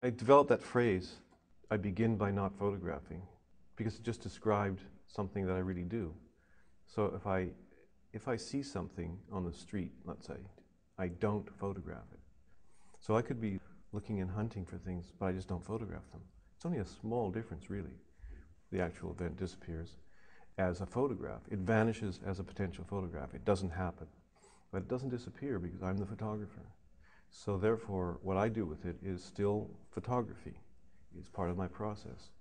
I developed that phrase, I begin by not photographing, because it just described something that I really do. So if I see something on the street, let's say, I don't photograph it. So I could be looking and hunting for things, but I just don't photograph them. It's only a small difference, really. The actual event disappears as a photograph. It vanishes as a potential photograph. It doesn't happen. But it doesn't disappear because I'm the photographer. So therefore, what I do with it is still photography. It's part of my process.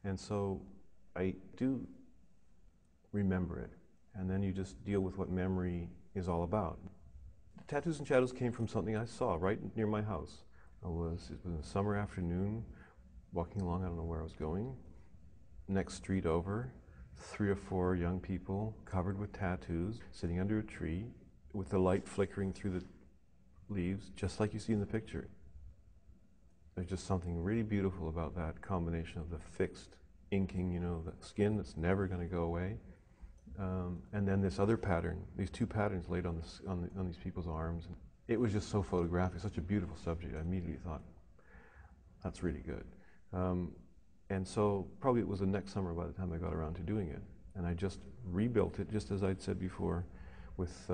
And so I do remember it. And then you just deal with what memory is all about. The Tattoos and Shadows came from something I saw right near my house. It was a summer afternoon, walking along, I don't know where I was going. Next street over, 3 or 4 young people covered with tattoos, sitting under a tree with the light flickering through the leaves, just like you see in the picture. There's just something really beautiful about that combination of the fixed inking, the skin that's never going to go away, and then this other pattern, these 2 patterns laid on these people's arms. It was just so photographic, such a beautiful subject. I immediately thought, that's really good. And so probably it was the next summer by the time I got around to doing it. And I just rebuilt it, just as I'd said before, with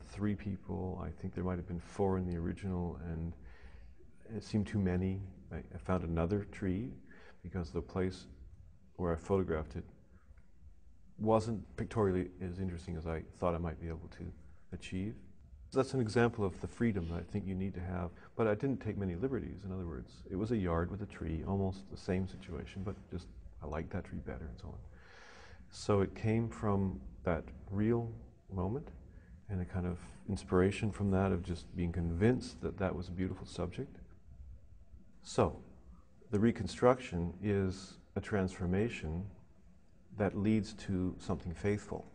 3 people. I think there might have been 4 in the original, and it seemed too many. I found another tree because the place where I photographed it wasn't pictorially as interesting as I thought I might be able to achieve. So that's an example of the freedom that I think you need to have. But I didn't take many liberties. In other words, it was a yard with a tree, almost the same situation, but just I liked that tree better and so on. So it came from that real moment and a kind of inspiration from that of just being convinced that that was a beautiful subject. So the reconstruction is a transformation that leads to something faithful.